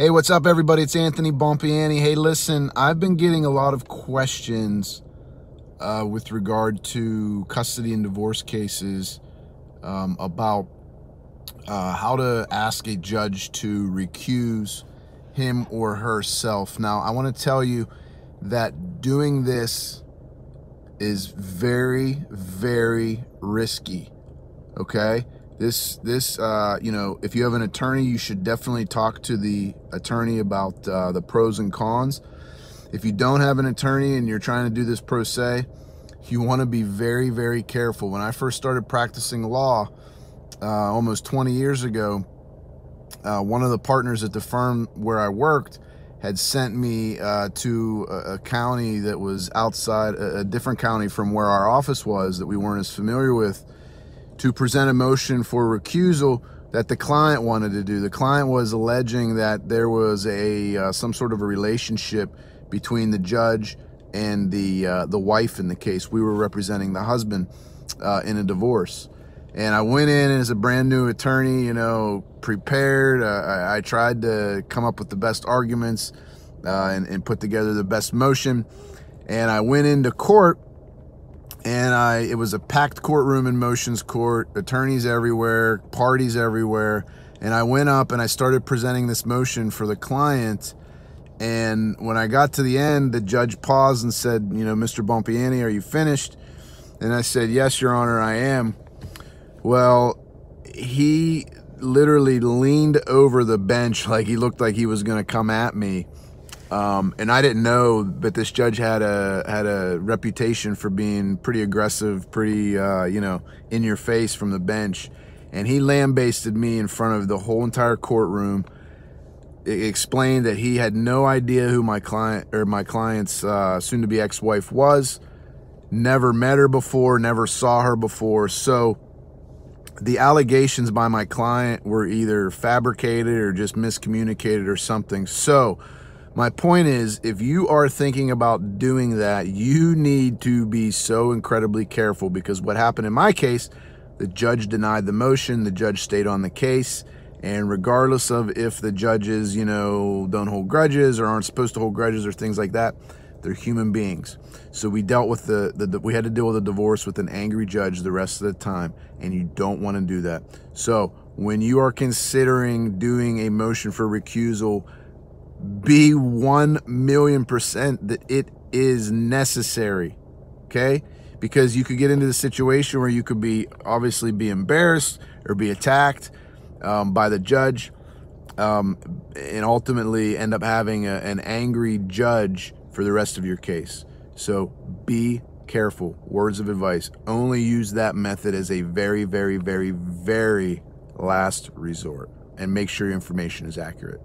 Hey, what's up, everybody? It's Anthony Bompiani. Hey, listen, I've been getting a lot of questions with regard to custody and divorce cases about how to ask a judge to recuse him or herself. Now, I want to tell you that doing this is very, very risky, okay? If you have an attorney, you should definitely talk to the attorney about the pros and cons. If you don't have an attorney and you're trying to do this pro se, you want to be very, very careful. When I first started practicing law almost 20 years ago, one of the partners at the firm where I worked had sent me to a county that was outside, a different county from where our office was that we weren't as familiar with, to present a motion for recusal that the client wanted to do. The client was alleging that there was some sort of a relationship between the judge and the wife in the case. We were representing the husband in a divorce. And I went in as a brand new attorney, prepared. I tried to come up with the best arguments and put together the best motion. And I went into court, and it was a packed courtroom in motions court, attorneys everywhere, parties everywhere. And I went up and I started presenting this motion for the client. And when I got to the end, the judge paused and said, Mr. Bompiani, are you finished? And I said, yes, Your Honor, I am. Well, he literally leaned over the bench like he looked like he was going to come at me. And I didn't know, but this judge had a reputation for being pretty aggressive, pretty, in your face from the bench. And he lambasted me in front of the whole entire courtroom. It explained that he had no idea who my client's soon-to-be ex-wife was, never met her before, never saw her before. So the allegations by my client were either fabricated or just miscommunicated or something. So my point is, if you are thinking about doing that, you need to be so incredibly careful, because what happened in my case, the judge denied the motion, the judge stayed on the case, and regardless of if the judges, don't hold grudges or aren't supposed to hold grudges or things like that, they're human beings. So we dealt with we had to deal with a divorce with an angry judge the rest of the time, and you don't want to do that. So when you are considering doing a motion for recusal, be 1,000,000% that it is necessary, okay? Because you could get into the situation where you could obviously be embarrassed or be attacked by the judge, and ultimately end up having an angry judge for the rest of your case. So be careful. Words of advice. Only use that method as a very, very, very, very last resort, and make sure your information is accurate.